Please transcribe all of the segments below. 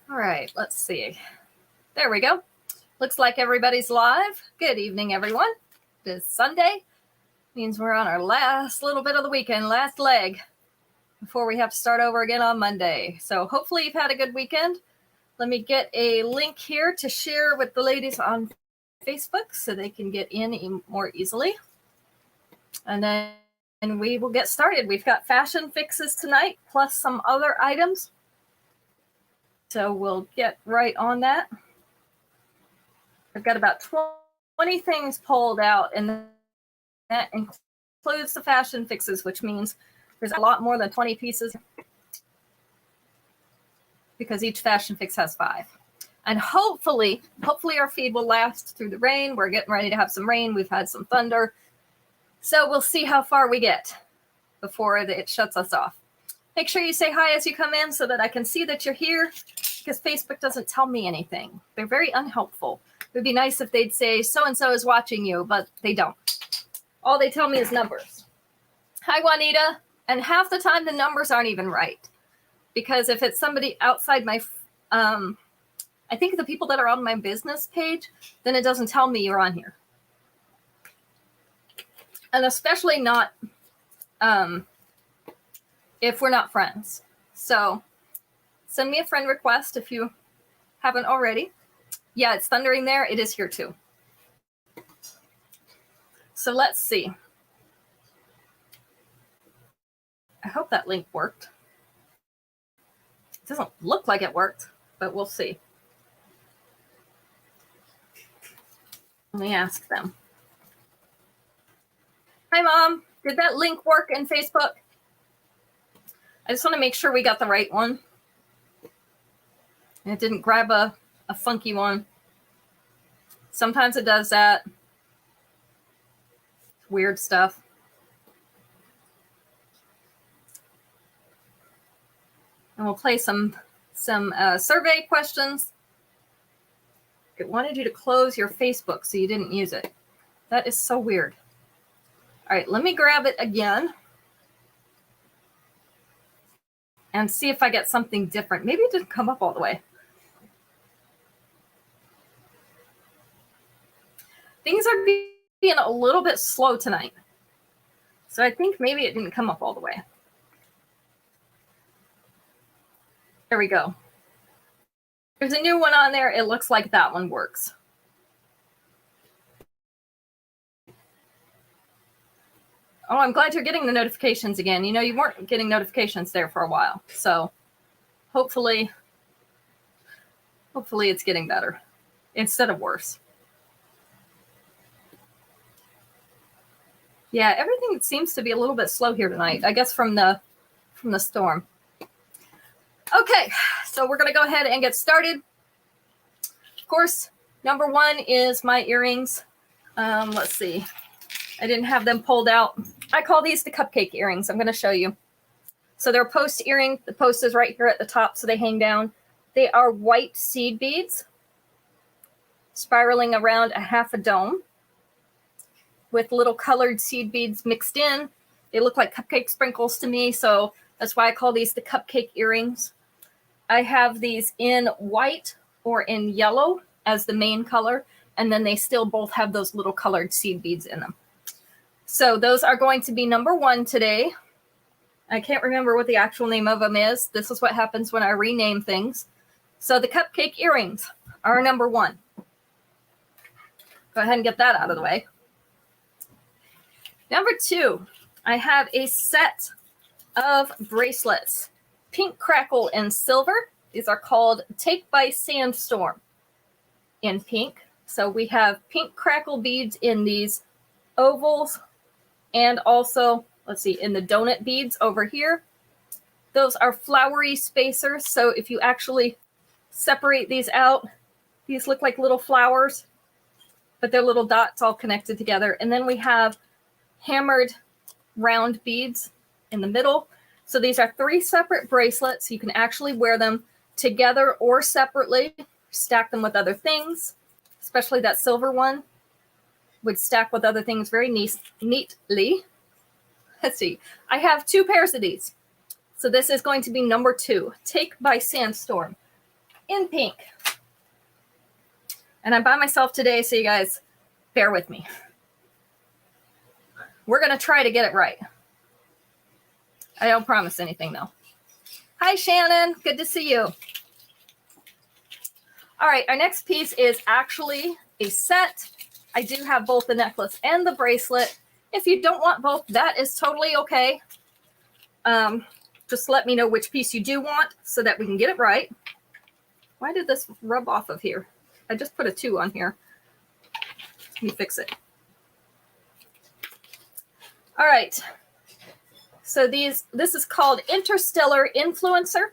All right, let's see. There we go. Looks like everybody's live. Good evening, everyone. It is Sunday. Means we're on our last little bit of the weekend, last leg, before we have to start over again on Monday. So hopefully you've had a good weekend. Let me get a link here to share with the ladies on Facebook so they can get in more easily. And then we will get started. We've got fashion fixes tonight, plus some other items. So we'll get right on that. I've got about 20 things pulled out, and that includes the fashion fixes, which means there's a lot more than 20 pieces because each fashion fix has 5. And hopefully our feed will last through the rain. We're getting ready to have some rain. We've had some thunder. So we'll see how far we get before it shuts us off. Make sure you say hi as you come in so that I can see that you're here, because Facebook doesn't tell me anything. They're very unhelpful. It would be nice if they'd say so-and-so is watching you, but they don't. All they tell me is numbers. Hi, Juanita. And half the time the numbers aren't even right, because if it's somebody outside my, I think the people that are on my business page, then it doesn't tell me you're on here. And especially not if we're not friends. So send me a friend request if you haven't already. Yeah, it's thundering there. It is here too. So let's see. I hope that link worked. It doesn't look like it worked, but we'll see. Let me ask them. Hi, Mom. Did that link work in Facebook? I just want to make sure we got the right one. And it didn't grab a funky one. Sometimes it does that. Weird stuff. And we'll play some survey questions. It wanted you to close your Facebook so you didn't use it. That is so weird. All right, let me grab it again and see if I get something different. Maybe it didn't come up all the way. Things are being a little bit slow tonight. So I think maybe it didn't come up all the way. There we go. There's a new one on there. It looks like that one works. Oh, I'm glad you're getting the notifications again. You know, you weren't getting notifications there for a while. So hopefully it's getting better instead of worse. Yeah, everything seems to be a little bit slow here tonight, I guess from the storm. Okay, so we're going to go ahead and get started. Of course, number 1 is my earrings. Let's see. I didn't have them pulled out. I call these the cupcake earrings. I'm going to show you. So they're a post earring. The post is right here at the top, so they hang down. They are white seed beads spiraling around a half a dome with little colored seed beads mixed in. They look like cupcake sprinkles to me, so that's why I call these the cupcake earrings. I have these in white or in yellow as the main color, and then they still both have those little colored seed beads in them. So those are going to be number 1 today. I can't remember what the actual name of them is. This is what happens when I rename things. So the cupcake earrings are number 1. Go ahead and get that out of the way. Number 2, I have a set of bracelets. Pink crackle and silver. These are called Take by Sandstorm in pink. So we have pink crackle beads in these ovals, and also, let's see, in the donut beads over here. Those are flowery spacers. So if you actually separate these out, these look like little flowers, but they're little dots all connected together. And then we have hammered round beads in the middle. So these are 3 separate bracelets. You can actually wear them together or separately, stack them with other things, especially that silver one would stack with other things very neatly. Let's see. I have 2 pairs of these. So this is going to be number 2, Take by Sandstorm. in pink. And I'm by myself today, so you guys bear with me. We're going to try to get it right. I don't promise anything, though. Hi, Shannon. Good to see you. All right, our next piece is actually a set. I do have both the necklace and the bracelet. If you don't want both, that is totally okay. Just let me know which piece you do want so that we can get it right. Why did this rub off of here? I just put a 2 on here. Let me fix it. All right. So this is called Interstellar Influencer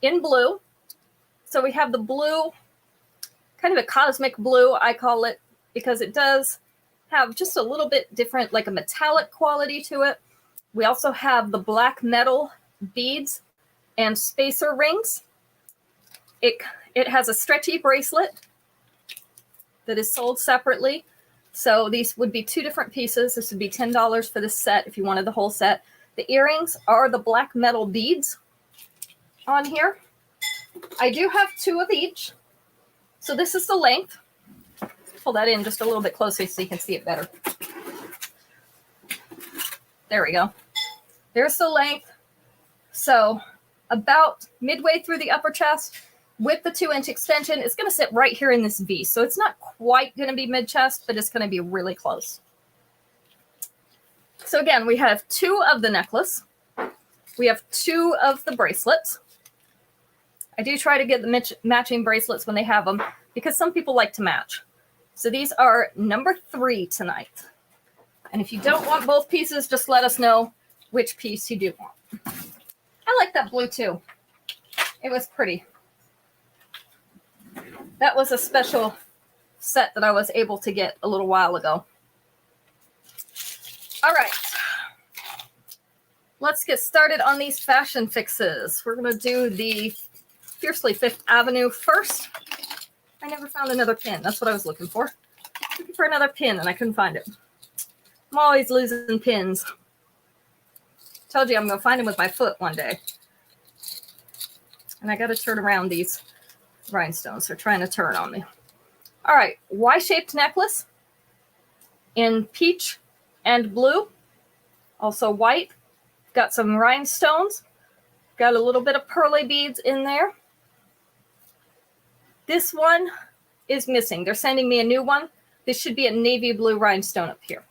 in blue. So we have the blue, kind of a cosmic blue, I call it, because it does have just a little bit different, like a metallic quality to it. We also have the black metal beads and spacer rings. It has a stretchy bracelet that is sold separately. So these would be 2 different pieces. This would be $10 for this set if you wanted the whole set. The earrings are the black metal beads on here. I do have 2 of each. So this is the length. Pull that in just a little bit closer so you can see it better. There we go. There's the length. So about midway through the upper chest with the 2-inch extension, it's going to sit right here in this V. So it's not quite going to be mid-chest, but it's going to be really close. So again, we have 2 of the necklace. We have 2 of the bracelets. I do try to get the matching bracelets when they have them because some people like to match. So these are number 3 tonight. And if you don't want both pieces, just let us know which piece you do want. I like that blue too. It was pretty. That was a special set that I was able to get a little while ago. All right. Let's get started on these fashion fixes. We're going to do the Fiercely Fifth Avenue first. I never found another pin. That's what I was looking for. Looking for another pin and I couldn't find it. I'm always losing pins. Told you I'm going to find them with my foot one day. And I got to turn around these rhinestones. They're trying to turn on me. All right. Y-shaped necklace in peach and blue. Also white. Got some rhinestones. Got a little bit of pearly beads in there. This one is missing. They're sending me a new one. This should be a navy blue rhinestone up here.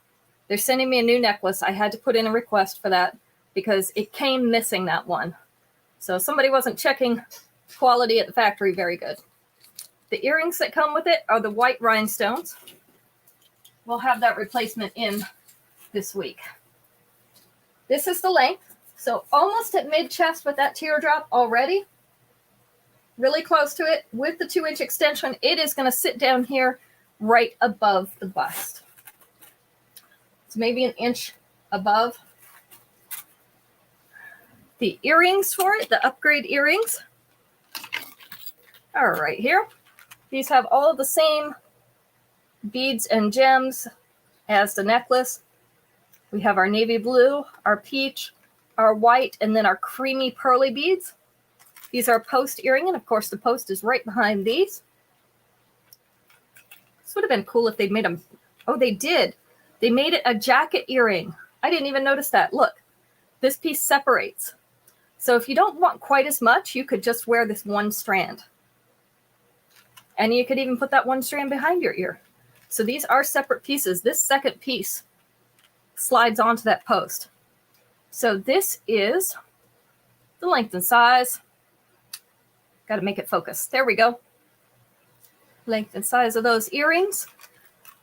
They're sending me a new necklace. I had to put in a request for that because it came missing, that one. So somebody wasn't checking quality at the factory very good. The earrings that come with it are the white rhinestones. We'll have that replacement in this week. This is the length. So almost at mid-chest with that teardrop already. Really close to it. With the 2-inch extension, it is going to sit down here right above the bust. It's maybe an inch above. The earrings for it, the upgrade earrings, are right here. These have all the same beads and gems as the necklace. We have our navy blue, our peach, our white, and then our creamy pearly beads. These are post earring, and of course the post is right behind these. This would have been cool if they'd made them. Oh, they did. They made it a jacket earring. I didn't even notice that. Look, this piece separates. So if you don't want quite as much, you could just wear this one strand. And you could even put that one strand behind your ear. So these are separate pieces. This second piece slides onto that post. So this is the length and size. Got to make it focus. There we go. Length and size of those earrings.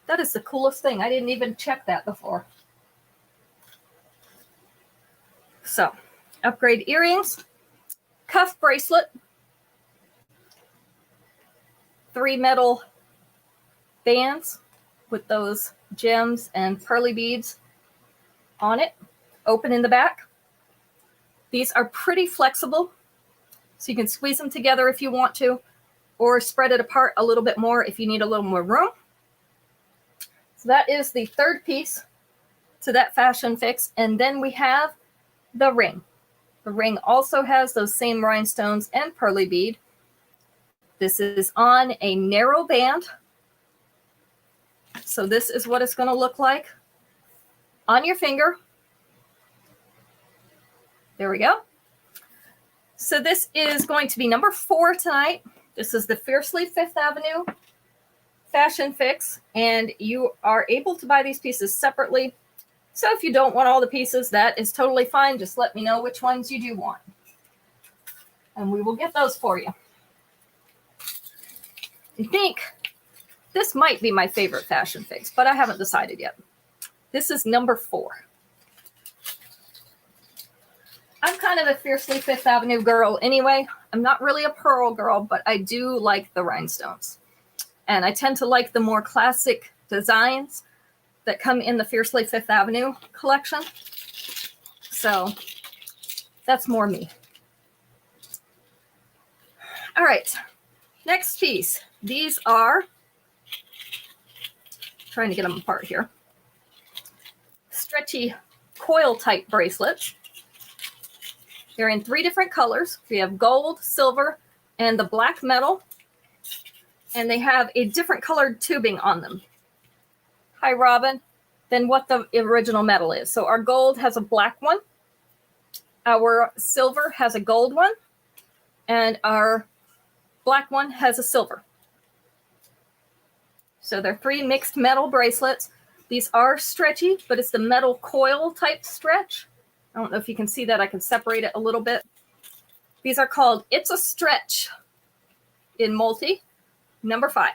That is the coolest thing. I didn't even check that before. So, upgrade earrings, cuff bracelet, 3 metal bands with those gems and pearly beads on it, open in the back. These are pretty flexible, so you can squeeze them together if you want to, or spread it apart a little bit more if you need a little more room. So that is the third piece to that fashion fix. And then we have the ring. The ring also has those same rhinestones and pearly bead. This is on a narrow band. So this is what it's going to look like on your finger. There we go. So this is going to be number 4 tonight. This is the Fiercely Fifth Avenue Fashion Fix, and you are able to buy these pieces separately. So if you don't want all the pieces, that is totally fine. Just let me know which ones you do want, and we will get those for you. I think this might be my favorite fashion fix, but I haven't decided yet. This is number 4. I'm kind of a Fiercely Fifth Avenue girl anyway. I'm not really a pearl girl, but I do like the rhinestones. And I tend to like the more classic designs that come in the Fiercely Fifth Avenue collection. So that's more me. All right, next piece. These are, trying to get them apart here, stretchy coil type bracelets. They're in 3 different colors. We have gold, silver, and the black metal. And they have a different colored tubing on them. Hi, Robin. Than what the original metal is. So our gold has a black one. Our silver has a gold one. And our black one has a silver. So they're 3 mixed metal bracelets. These are stretchy, but it's the metal coil type stretch. I don't know if you can see that. I can separate it a little bit. These are called It's a Stretch in multi, number 5.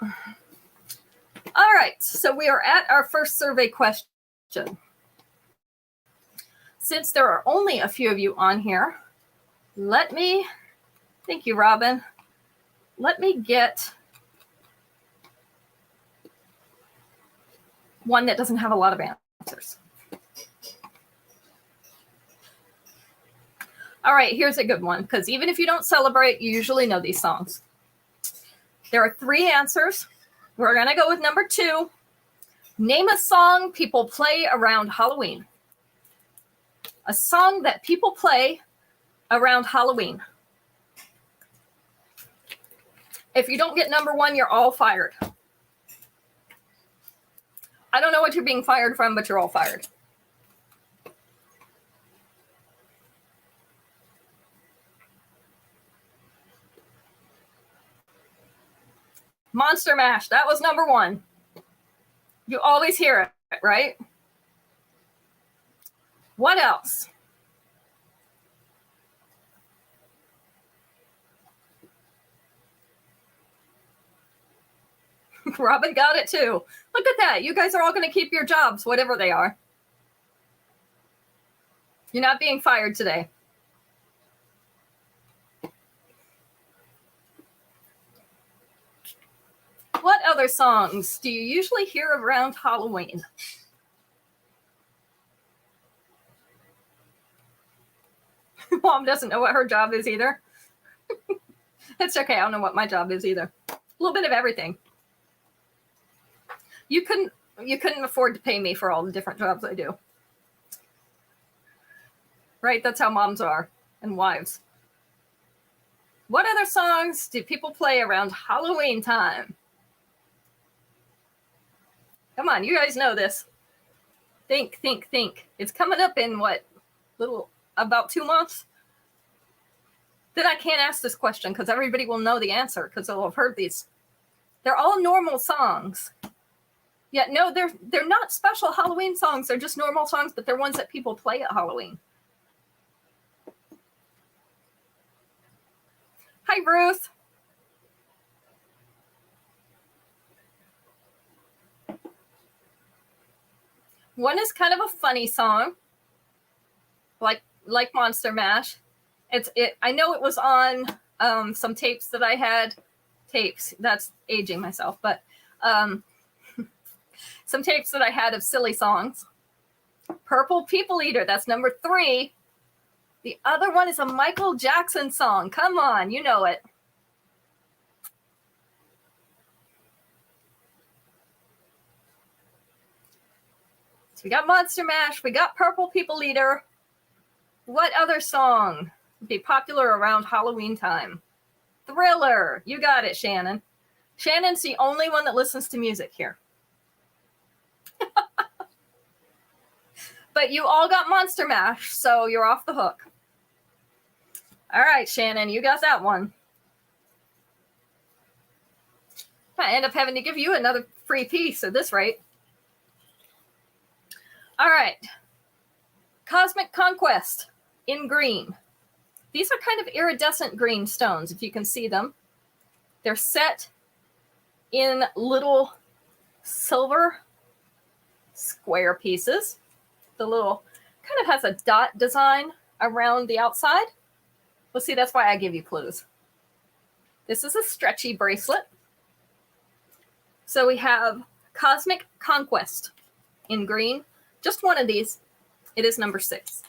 All right, so we are at our first survey question. Since there are only a few of you on here, thank you, Robin. Let me get one that doesn't have a lot of answers. All right, here's a good one, because even if you don't celebrate, you usually know these songs. There are 3 answers. We're going to go with number 2. Name a song people play around Halloween. A song that people play around Halloween. If you don't get number 1, you're all fired. I don't know what you're being fired from, but you're all fired. Monster Mash, that was number 1. You always hear it, right? What else? Robin got it too. Look at that. You guys are all going to keep your jobs, whatever they are. You're not being fired today. What other songs do you usually hear around Halloween? Mom doesn't know what her job is either. It's okay. I don't know what my job is either. A little bit of everything. You couldn't afford to pay me for all the different jobs I do. Right? That's how moms are and wives. What other songs do people play around Halloween time? Come on, you guys know this. Think, think, think. It's coming up in what? About 2 months? Then I can't ask this question because everybody will know the answer because they'll have heard these. They're all normal songs. Yeah, no, they're not special Halloween songs. They're just normal songs, but they're ones that people play at Halloween. Hi, Ruth. One is kind of a funny song, like Monster Mash. I know it was on some tapes that I had. Tapes, that's aging myself, but some tapes that I had of silly songs. Purple People Eater, that's number 3. The other one is a Michael Jackson song. Come on, you know it. So we got Monster Mash. We got Purple People Eater. What other song Be popular around Halloween time. Thriller. You got it, Shannon. Shannon's the only one that listens to music here. But you all got Monster Mash, so you're off the hook. All right, Shannon, you got that one. I end up having to give you another free piece at this rate. All right. Cosmic Conquest in green. These are kind of iridescent green stones, if you can see them. They're set in little silver square pieces. The little kind of has a dot design around the outside. Well, see, that's why I give you clues. This is a stretchy bracelet. So we have Cosmic Conquest in green. Just one of these. It is number 6.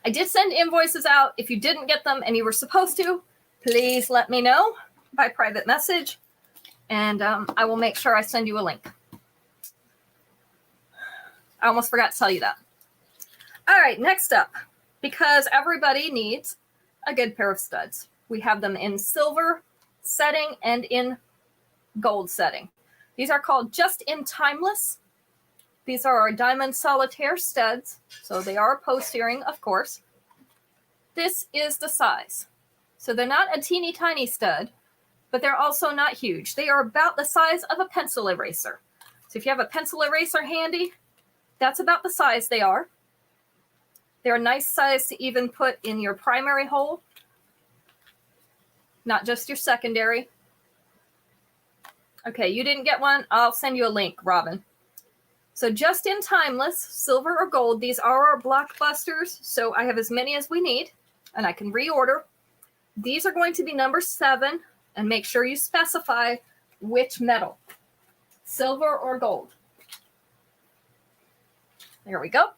I did send invoices out. If you didn't get them and you were supposed to, please let me know by private message. And I will make sure I send you a link. I almost forgot to tell you that. All right, next up, because everybody needs a good pair of studs. We have them in silver setting and in gold setting. These are called Just in Timeless. These are our diamond solitaire studs. So they are a post earring, of course. This is the size. So they're not a teeny tiny stud, but they're also not huge. They are about the size of a pencil eraser. So if you have a pencil eraser handy, that's about the size they are. They're a nice size to even put in your primary hole, not just your secondary. Okay, you didn't get one. I'll send you a link, Robin. So Just in Timeless, silver or gold, these are our blockbusters. So I have as many as we need, and I can reorder. These are going to be number 7. And make sure you specify which metal, silver or gold. There we go.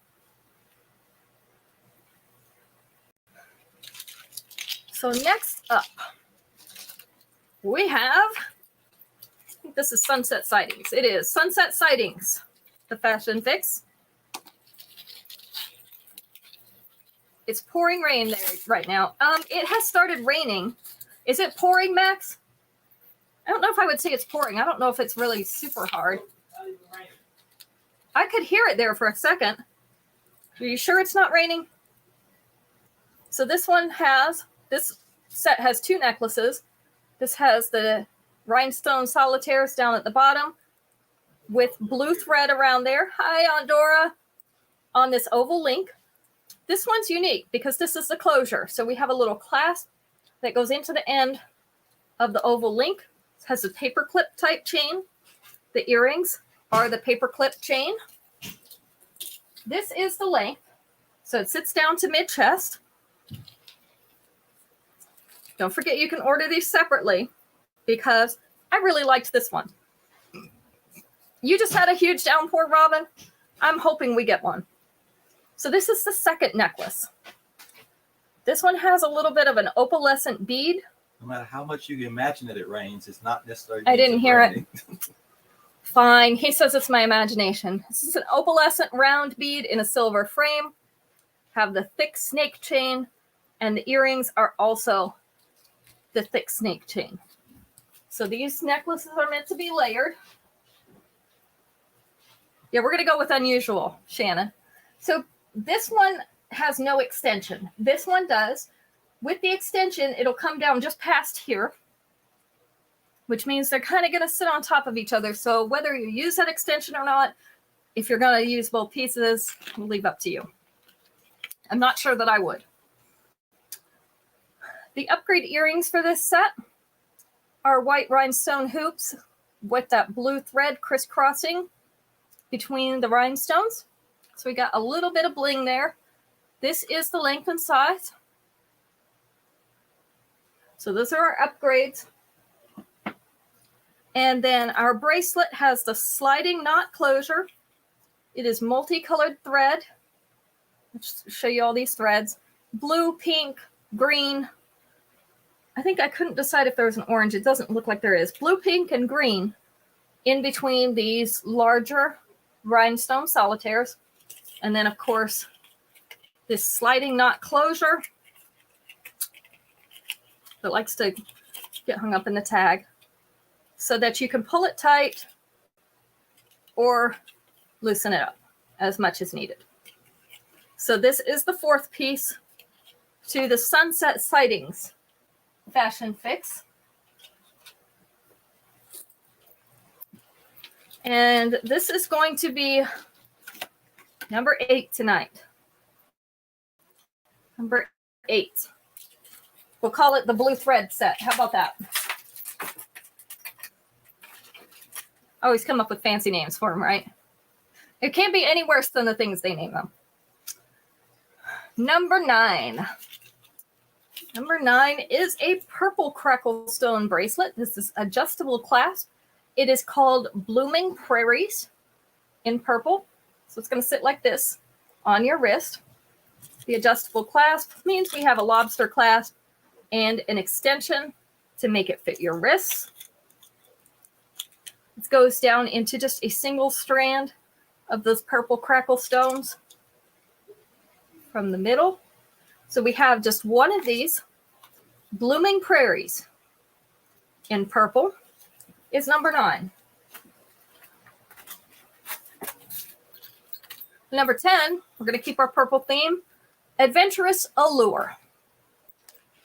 So next up, we have, I think this is Sunset Sightings. It is Sunset Sightings, the fashion fix. It's pouring rain there right now. It has started raining. Is it pouring, Max? I don't know if I would say it's pouring. I don't know if it's really super hard. I could hear it there for a second. Are you sure it's not raining? So this set has 2 necklaces. This has the rhinestone solitaires down at the bottom with blue thread around there. Hi, Aunt Dora. On this oval link. This one's unique because this is the closure. So we have a little clasp that goes into the end of the oval link. It has a paperclip type chain. The earrings are the paperclip chain. This is the length. So it sits down to mid-chest. Don't forget you can order these separately because I really liked this one. You just had a huge downpour, Robin. I'm hoping we get one. So this is the second necklace. This one has a little bit of an opalescent bead. No matter how much you can imagine that it rains, it's not necessarily. I didn't hear it. Fine. He says it's my imagination. This is an opalescent round bead in a silver frame. Have the thick snake chain, and the earrings are also the thick snake chain. So these necklaces are meant to be layered. Yeah, we're going to go with unusual, Shannon. So this one has no extension. This one does. With the extension, it'll come down just past here, which means they're kind of going to sit on top of each other. So whether you use that extension or not, if you're going to use both pieces, we'll leave up to you. I'm not sure that I would. The upgrade earrings for this set are white rhinestone hoops with that blue thread crisscrossing between the rhinestones. So we got a little bit of bling there. This is the length and size. So those are our upgrades. And then our bracelet has the sliding knot closure. It is multicolored thread. Let's show you all these threads. Blue, pink, green. I think I couldn't decide if there was an orange. It doesn't look like there is. Blue, pink, and green in between these larger rhinestone solitaires. And then, of course, this sliding knot closure that likes to get hung up in the tag so that you can pull it tight or loosen it up as much as needed. So this is the fourth piece to the Sunset Sightings Fashion Fix. And this is going to be number 8 tonight. Number 8. We'll call it the blue thread set. How about that? I always come up with fancy names for them, right? It can't be any worse than the things they name them. Number 9. Number 9 is a purple crackle stone bracelet. This is adjustable clasp. It is called Blooming Prairies in purple. So it's going to sit like this on your wrist. The adjustable clasp means we have a lobster clasp and an extension to make it fit your wrists. It goes down into just a single strand of those purple crackle stones from the middle. So we have just one of these. Blooming Prairies in purple is number 9. Number 10, we're going to keep our purple theme. Adventurous Allure.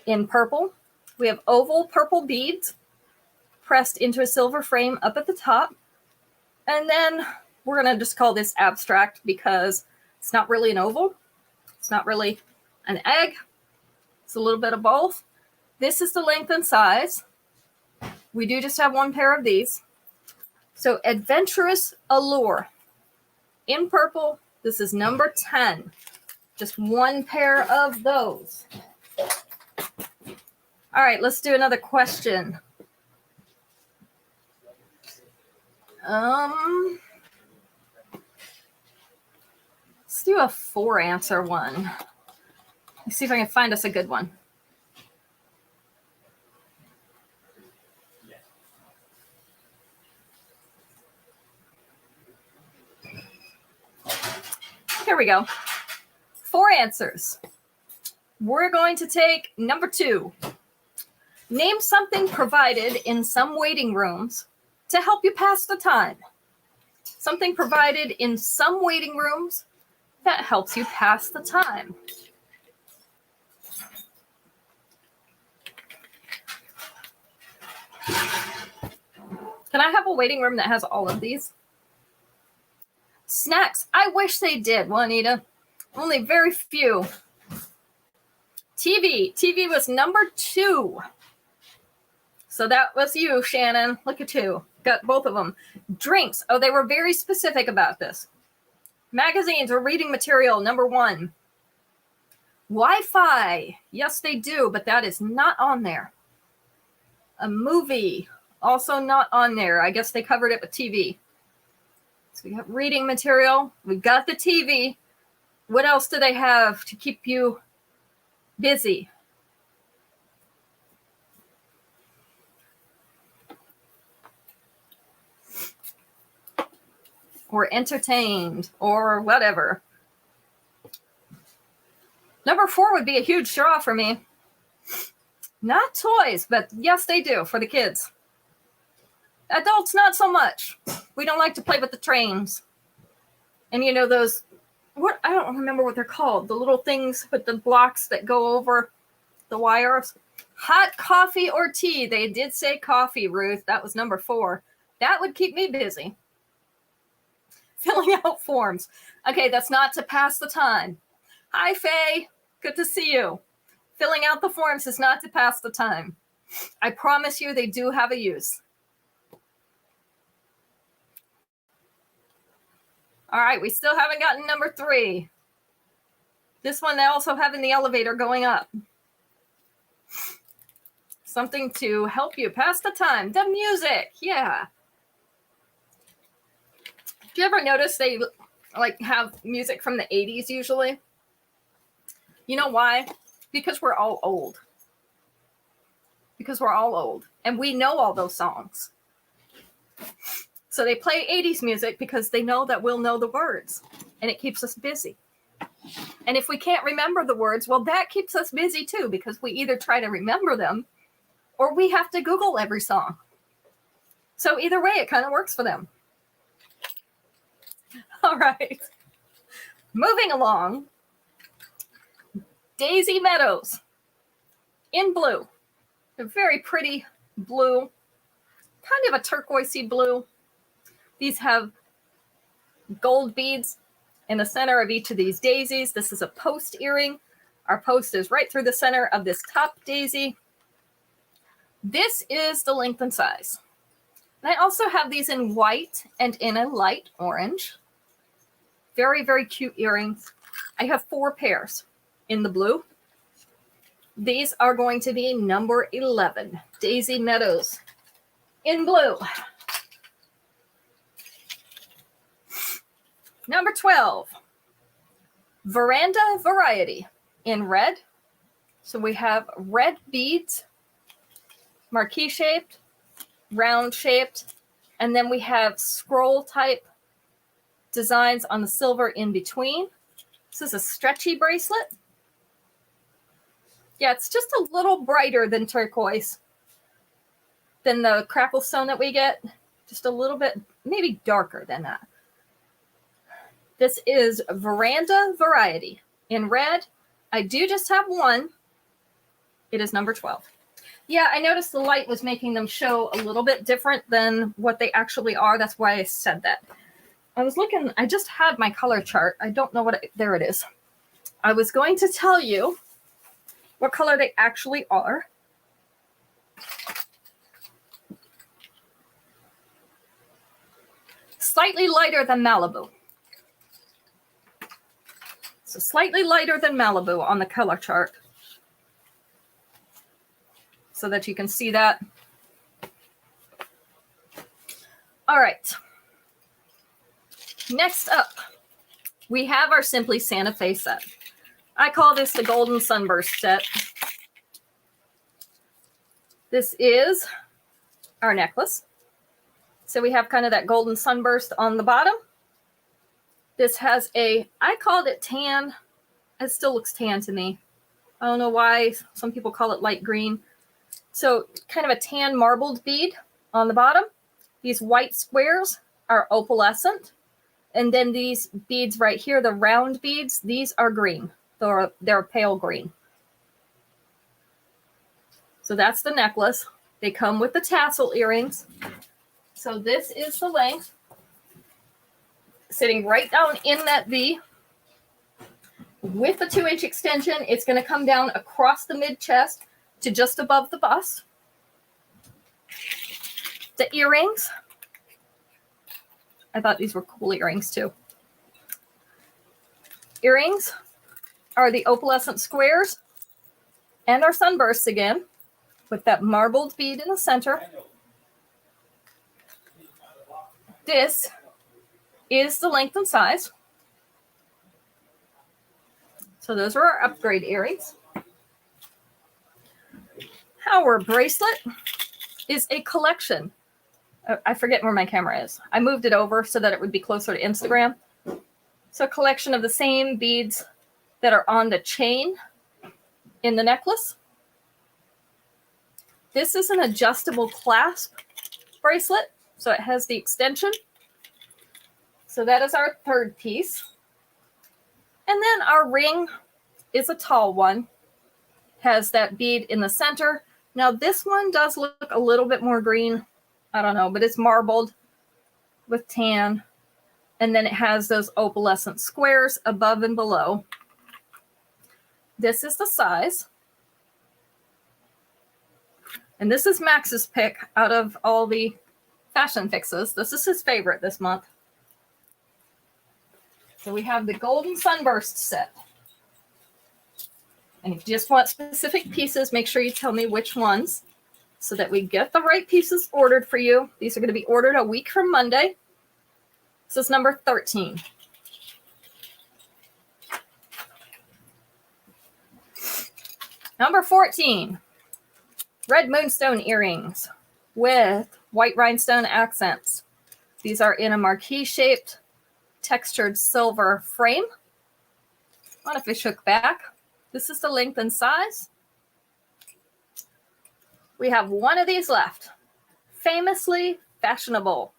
In purple, we have oval purple beads pressed into a silver frame up at the top. And then we're going to just call this abstract because it's not really an oval. It's not really an egg. It's a little bit of both. This is the length and size. We do just have one pair of these. So Adventurous Allure in purple. This is number 10. Just one pair of those. All right, let's do another question. Let's do a 4-answer one. Let's see if I can find us a good one. Here we go. 4 answers. We're going to take number 2. Name something provided in some waiting rooms to help you pass the time. Something provided in some waiting rooms that helps you pass the time. Can I have a waiting room that has all of these? Snacks. I wish they did, Juanita. Only very few. TV. TV was number 2. So that was you, Shannon. Look at you. Got both of them. Drinks. Oh, they were very specific about this. Magazines or reading material, number 1. Wi-Fi. Yes, they do, but that is not on there. A movie. Also not on there. I guess they covered it with TV. So we got reading material. We've got the TV. What else do they have to keep you busy? Or entertained or whatever. Number 4 would be a huge draw for me. Not toys, but yes, they do for the kids. Adults, not so much. We don't like to play with the trains. And you know those, what, I don't remember what they're called. The little things with the blocks that go over the wires. Hot coffee or tea. They did say coffee, Ruth. That was number 4. That would keep me busy. Filling out forms. Okay, that's not to pass the time. Hi, Faye. Good to see you. Filling out the forms is not to pass the time. I promise you they do have a use. All right, we still haven't gotten number 3. This one they also have in the elevator going up. Something to help you pass the time. The music, yeah. Do you ever notice they like have music from the 80s usually? You know why? Because we're all old. Because we're all old. And we know all those songs. So they play 80s music because they know that we'll know the words, and it keeps us busy. And if we can't remember the words, well, that keeps us busy too, because we either try to remember them or we have to Google every song. So either way, it kind of works for them. All right. Moving along. Daisy Meadows in blue. A very pretty blue, kind of a turquoisey blue. These have gold beads in the center of each of these daisies. This is a post earring. Our post is right through the center of this top daisy. This is the length and size. And I also have these in white and in a light orange. Very, very cute earrings. I have 4 pairs in the blue. These are going to be number 11, Daisy Meadows in blue. Number 12, Veranda Variety in red. So we have red beads, marquee shaped, round shaped, and then we have scroll type designs on the silver in between. This is a stretchy bracelet. Yeah, it's just a little brighter than turquoise, than the crackle stone that we get. Just a little bit, maybe darker than that. This is Veranda Variety in red. I do just have one. It is number 12. Yeah, I noticed the light was making them show a little bit different than what they actually are. That's why I said that. I was looking, I just had my color chart. I don't know there it is. I was going to tell you what color they actually are. Slightly lighter than Malibu. So slightly lighter than Malibu on the color chart, so that you can see that. All right. Next up, we have our Simply Santa Fe set. I call this the Golden Sunburst set. This is our necklace. So we have kind of that golden sunburst on the bottom. This has I called it tan. It still looks tan to me. I don't know why. Some people call it light green. So kind of a tan marbled bead on the bottom. These white squares are opalescent. And then these beads right here, the round beads, these are green. They're pale green. So that's the necklace. They come with the tassel earrings. So this is the length. Sitting right down in that V. With the 2-inch extension, it's going to come down across the mid-chest to just above the bust. The earrings. I thought these were cool earrings too. Earrings are the opalescent squares and our sunbursts again with that marbled bead in the center. This is the length and size. So those are our upgrade earrings. Our bracelet is a collection. I forget where my camera is. I moved it over so that it would be closer to Instagram. So a collection of the same beads that are on the chain in the necklace. This is an adjustable clasp bracelet. So it has the extension. So that is our third piece. And then our ring is a tall one. Has that bead in the center. Now this one does look a little bit more green. I don't know, but it's marbled with tan. And then it has those opalescent squares above and below. This is the size. And this is Max's pick out of all the fashion fixes. This is his favorite this month. So we have the Golden Sunburst set. And if you just want specific pieces, make sure you tell me which ones so that we get the right pieces ordered for you. These are going to be ordered a week from Monday. This is number 13. Number 14, red moonstone earrings with white rhinestone accents. These are in a marquee-shaped, textured silver frame. What if I shook back? This is the length and size. We have one of these left. Famously fashionable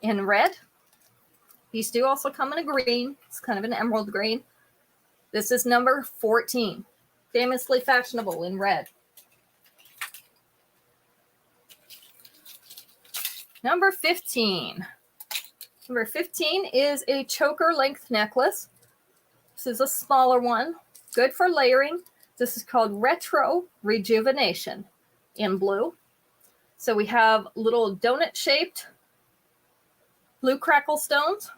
in red. These do also come in a green. It's kind of an emerald green. This is number 14. Famously fashionable in red. Number 15. Number 15 is a choker length necklace. This is a smaller one. Good for layering. This is called Retro Rejuvenation in blue. So we have little donut shaped blue crackle stones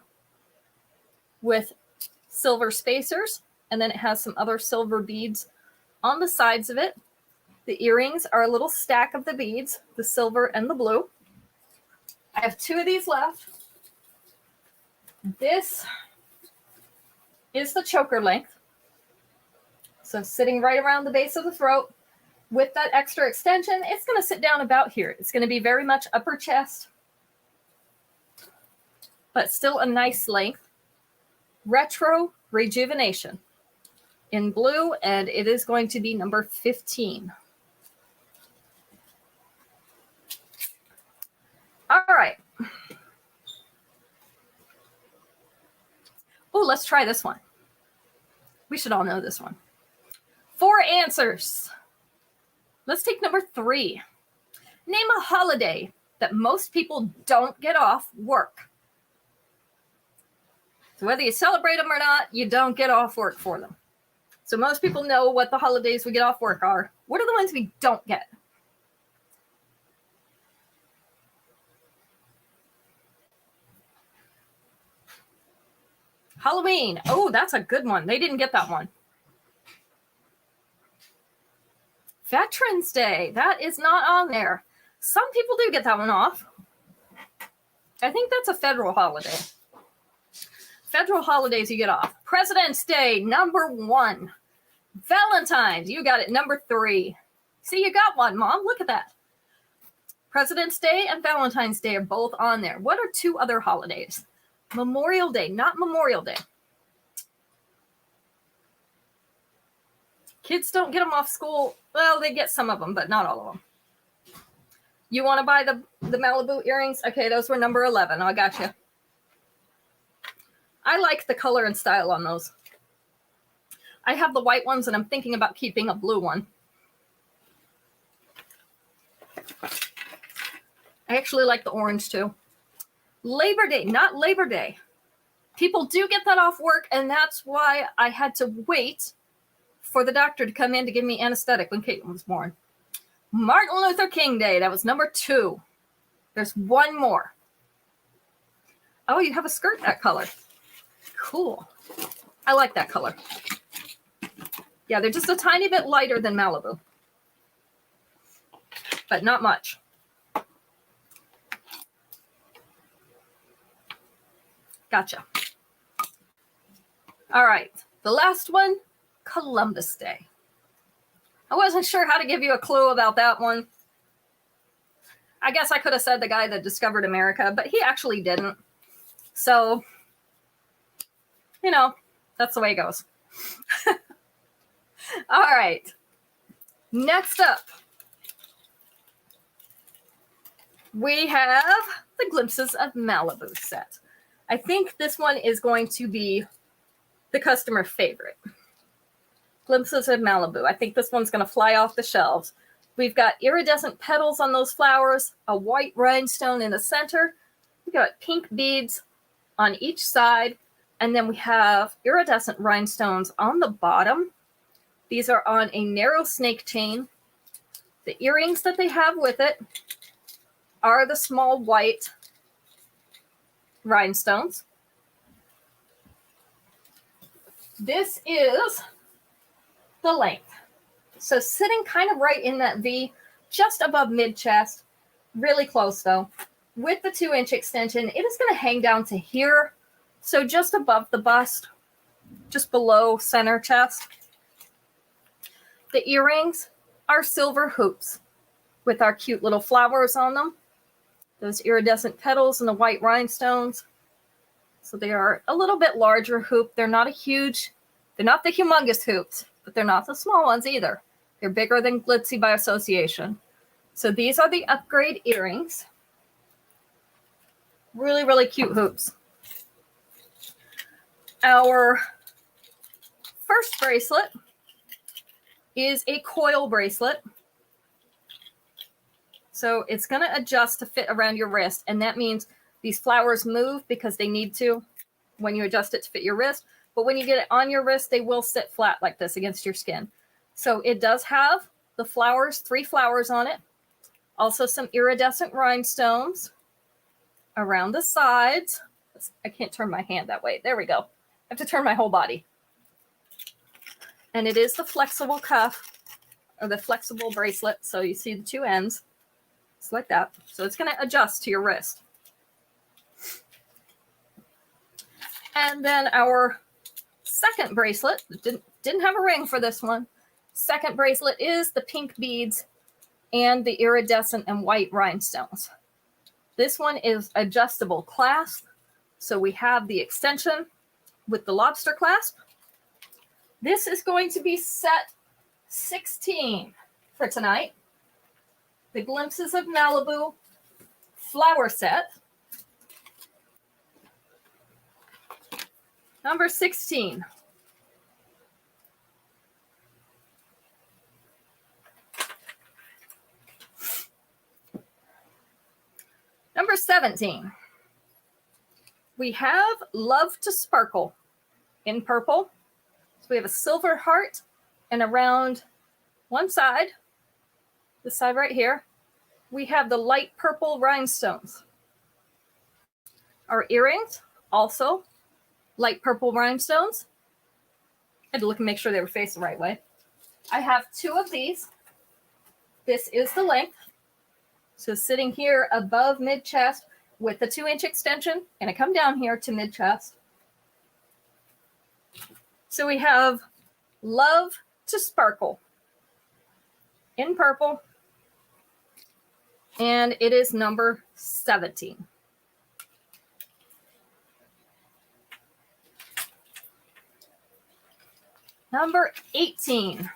with silver spacers. And then it has some other silver beads on the sides of it. The earrings are a little stack of the beads, the silver and the blue. I have two of these left. This is the choker length. So sitting right around the base of the throat with that extra extension, it's going to sit down about here. It's going to be very much upper chest, but still a nice length. Retro Rejuvenation in blue, and it is going to be number 15. All right. Oh, let's try this one. We should all know this one. 4 answers. Let's take number 3. Name a holiday that most people don't get off work. So whether you celebrate them or not, you don't get off work for them. So most people know what the holidays we get off work are. What are the ones we don't get? Halloween. Oh, that's a good one. They didn't get that one. Veterans Day. That is not on there. Some people do get that one off. I think that's a federal holiday. Federal holidays you get off. President's Day, number 1. Valentine's, you got it, number 3. See, you got one, Mom. Look at that. President's Day and Valentine's Day are both on there. What are 2 other holidays? Memorial Day, not Memorial Day. Kids don't get them off school. Well, they get some of them, but not all of them. You want to buy the Malibu earrings? Okay, those were number 11. I got you. I like the color and style on those. I have the white ones, and I'm thinking about keeping a blue one. I actually like the orange, too. Labor Day, not Labor Day. People do get that off work, and that's why I had to wait for the doctor to come in to give me anesthetic when Caitlin was born. Martin Luther King Day, that was number 2. There's one more. Oh, you have a skirt that color. Cool. I like that color. Yeah, they're just a tiny bit lighter than Malibu, but not much. Gotcha. All right, the last one, Columbus Day. I wasn't sure how to give you a clue about that one. I guess I could have said the guy that discovered America, but he actually didn't. So, you know, that's the way it goes. All right. Next up, we have the Glimpses of Malibu set. I think this one is going to be the customer favorite. Glimpses of Malibu. I think this one's going to fly off the shelves. We've got iridescent petals on those flowers, a white rhinestone in the center. We've got pink beads on each side, and then we have iridescent rhinestones on the bottom. These are on a narrow snake chain. The earrings that they have with it are the small white rhinestones. This is the length. So sitting kind of right in that V, just above mid-chest, really close though. With the 2-inch extension, it is going to hang down to here. So just above the bust, just below center chest. The earrings are silver hoops with our cute little flowers on them. those iridescent petals and the white rhinestones. So they are a little bit larger hoop. They're not they're not the humongous hoops, but they're not the small ones either. They're bigger than glitzy by association. So these are the upgrade earrings. Really, really cute hoops. Our first bracelet is a coil bracelet. So it's going to adjust to fit around your wrist. And that means these flowers move because they need to when you adjust it to fit your wrist. But when you get it on your wrist, they will sit flat like this against your skin. So it does have the flowers, 3 flowers on it. Also some iridescent rhinestones around the sides. I can't turn my hand that way. There we go. I have to turn my whole body. And it is the flexible cuff or the flexible bracelet. So you see the 2 ends. It's like that. So it's going to adjust to your wrist. And then our second bracelet, didn't have a ring for this one. Second bracelet is the pink beads and the iridescent and white rhinestones. This one is adjustable clasp. So we have the extension with the lobster clasp. This is going to be set 16 for tonight. The Glimpses of Malibu flower set. Number 16. Number 17. We have Love to Sparkle in purple. So we have a silver heart and around one side, this side right here, we have the light purple rhinestones. Our earrings, also light purple rhinestones. I had to look and make sure they were faced the right way. I have 2 of these. This is the length. So sitting here above mid-chest with the 2-inch extension, and I come down here to mid-chest. So we have Love to Sparkle in purple, and it is number 17. Number 18.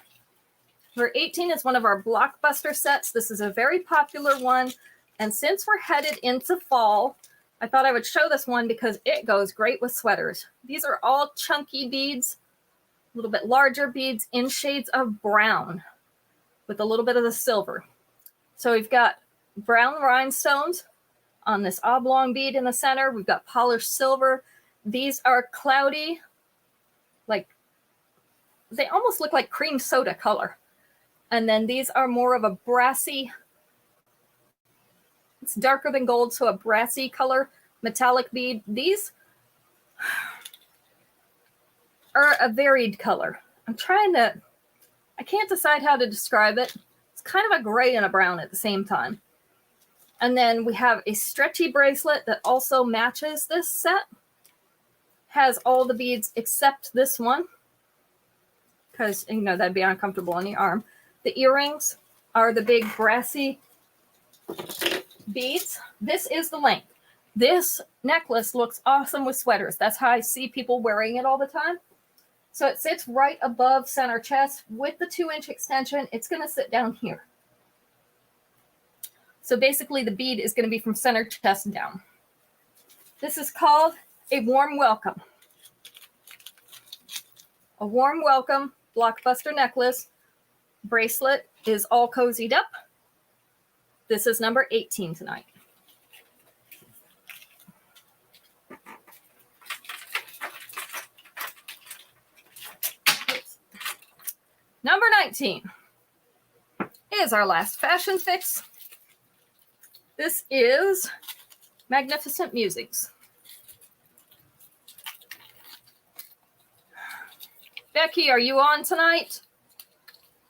Number 18 is one of our blockbuster sets. This is a very popular one. And since we're headed into fall, I thought I would show this one because it goes great with sweaters. These are all chunky beads, a little bit larger beads in shades of brown with a little bit of the silver. So we've got brown rhinestones on this oblong bead in the center. We've got polished silver. These are cloudy, like they almost look like cream soda color. And then these are more of a brassy, it's darker than gold, so a brassy color, metallic bead. These are a varied color. I can't decide how to describe it. It's kind of a gray and a brown at the same time. And then we have a stretchy bracelet that also matches this set. Has all the beads except this one, because, you know, that'd be uncomfortable on the arm. The earrings are the big brassy beads. This is the length. This necklace looks awesome with sweaters. That's how I see people wearing it all the time. So it sits right above center chest with the 2-inch extension. It's going to sit down here. So basically the bead is going to be from center chest down. This is called a warm welcome. A warm welcome blockbuster necklace. Bracelet is all cozied up. This is number 18 tonight. Number 19 is our last fashion fix. This is Magnificent Musings. Becky, are you on tonight?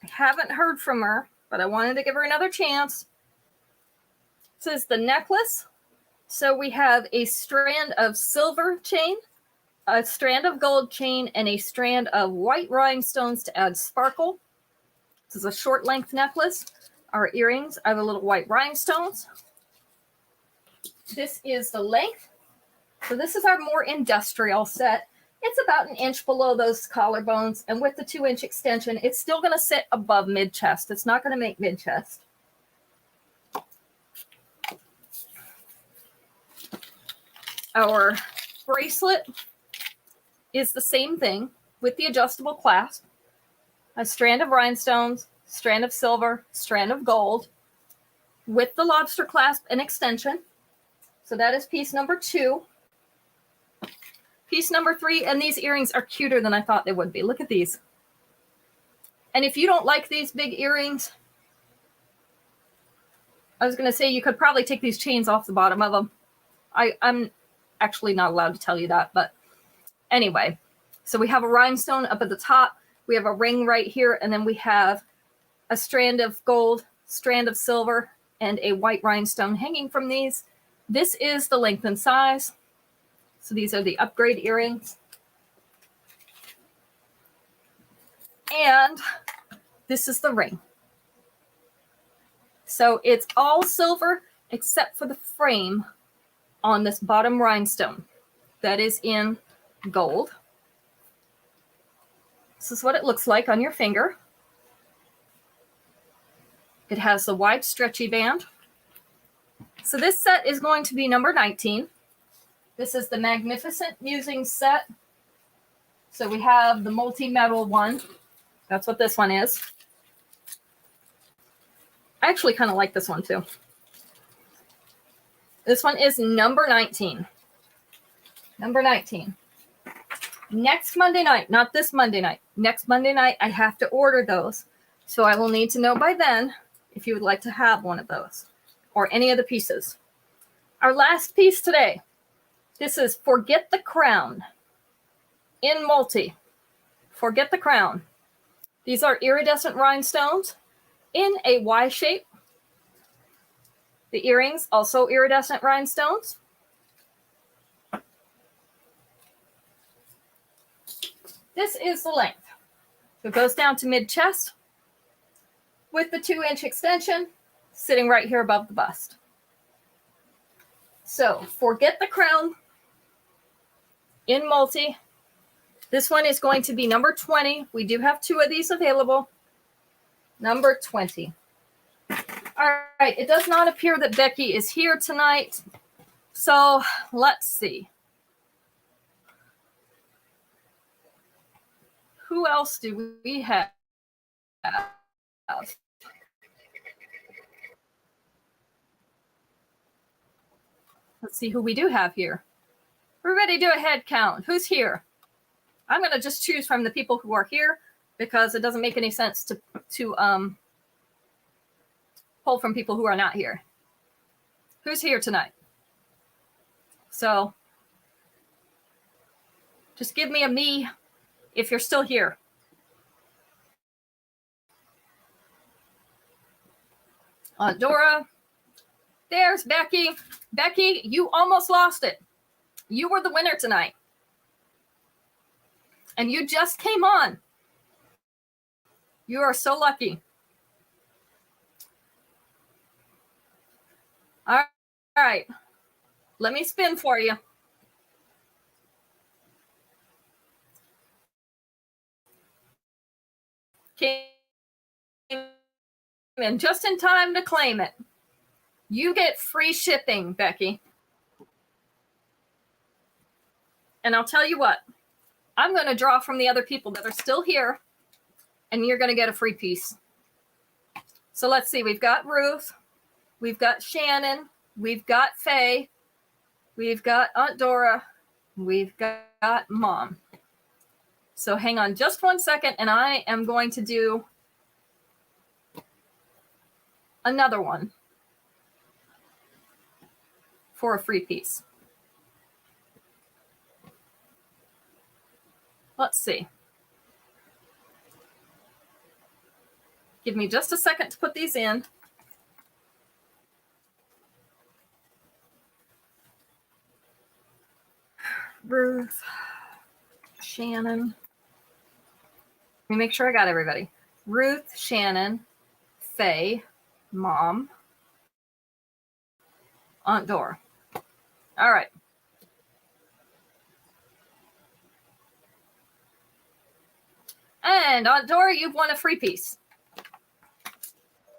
I haven't heard from her, but I wanted to give her another chance. This is the necklace. So we have a strand of silver chain, a strand of gold chain, and a strand of white rhinestones to add sparkle. This is a short length necklace. Our earrings are the little white rhinestones. this is the length. So this is our more industrial set. It's about 1 inch below those collarbones, and with the 2-inch extension, it's still going to sit above mid-chest. It's not going to make mid-chest. Our bracelet is the same thing with the adjustable clasp. A strand of rhinestones, strand of silver, strand of gold, with the lobster clasp and extension. So that is piece number 2. Piece number 3, and these earrings are cuter than I thought they would be. Look at these. And if you don't like these big earrings, I was going to say you could probably take these chains off the bottom of them. I'm actually not allowed to tell you that, but anyway. So we have a rhinestone up at the top. We have a ring right here, and then we have a strand of gold, strand of silver, and a white rhinestone hanging from these. This is the length and size. So these are the upgrade earrings. And this is the ring. So it's all silver except for the frame on this bottom rhinestone. That is in gold. This is what it looks like on your finger. It has the wide stretchy band. So this set is going to be number 19. This is the Magnificent Musings set. So we have the multi-metal one. That's what this one is. I actually kind of like this one too. This one is number 19. Number 19. Next Monday night, not this Monday night, next Monday night, I have to order those. So I will need to know by then if you would like to have one of those or any of the pieces. Our last piece today. This is Forget the Crown in multi. Forget the Crown. These are iridescent rhinestones in a Y shape. The earrings, also iridescent rhinestones. This is the length. So it goes down to mid-chest with the 2-inch extension sitting right here above the bust. So Forget the Crown in multi. This one is going to be number 20. We do have 2 of these available. Number 20. All right, it does not appear that Becky is here tonight. So let's see. Who else do we have? Let's see who we do have here. We're ready to do a head count. Who's here? I'm going to just choose from the people who are here because it doesn't make any sense to pull from people who are not here. Who's here tonight? So just give me a me if you're still here. Dora. There's Becky. Becky, you almost lost it. You were the winner tonight. And you just came on. You are so lucky. All right. Let me spin for you. Came in just in time to claim it. You get free shipping, Becky. And I'll tell you what, I'm going to draw from the other people that are still here, and you're going to get a free piece. So let's see. We've got Ruth. We've got Shannon. We've got Faye. We've got Aunt Dora. We've got Mom. So hang on just one second, and I am going to do another one for a free piece. Let's see. Give me just a second to put these in. Ruth, Shannon. Let me make sure I got everybody. Ruth, Shannon, Faye, Mom, Aunt Dora. All right. And Aunt Dora, you've won a free piece.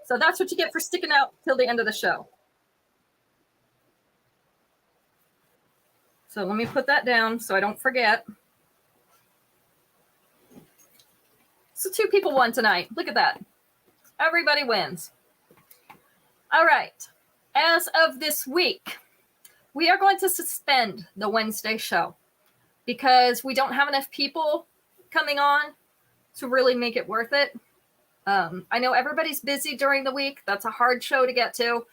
So that's what you get for sticking out till the end of the show. So let me put that down so I don't forget. So 2 people won tonight. Look at that. Everybody wins. All right. As of this week, we are going to suspend the Wednesday show because we don't have enough people coming on to really make it worth it. I know everybody's busy during the week. That's a hard show to get to.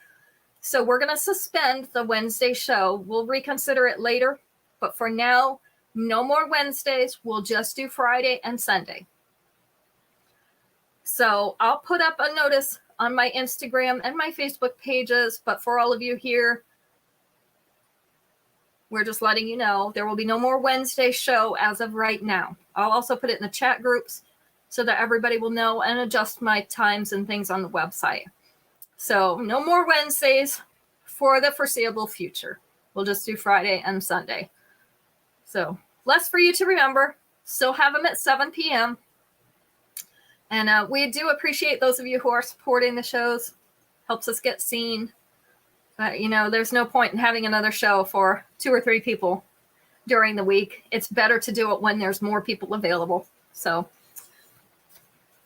So we're going to suspend the Wednesday show. We'll reconsider it later. But for now, no more Wednesdays. We'll just do Friday and Sunday. So I'll put up a notice on my Instagram and my Facebook pages. But for all of you here, we're just letting you know there will be no more Wednesday show as of right now. I'll also put it in the chat groups so that everybody will know and adjust my times and things on the website. So no more Wednesdays for the foreseeable future. We'll just do Friday and Sunday. So less for you to remember. Still have them at 7 p.m. And we do appreciate those of you who are supporting the shows. Helps us get seen. There's no point in having another show for 2 or 3 people during the week. It's better to do it when there's more people available. So,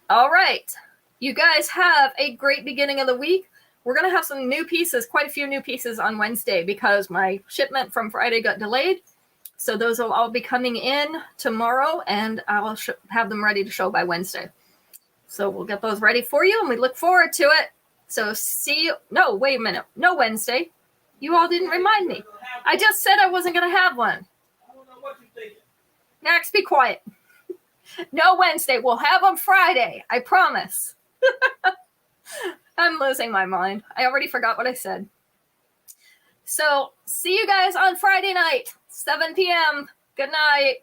all right. You guys have a great beginning of the week. We're going to have some new pieces, quite a few new pieces on Wednesday because my shipment from Friday got delayed. So those will all be coming in tomorrow, and I'll have them ready to show by Wednesday. So we'll get those ready for you, and we look forward to it. So see you. No, wait a minute. No Wednesday. You all didn't remind me. I just said I wasn't going to have one. I don't know what you're thinking. Max, be quiet. No Wednesday. We'll have them Friday. I promise. I'm losing my mind. I already forgot what I said. So see you guys on Friday night, 7 p.m. Good night.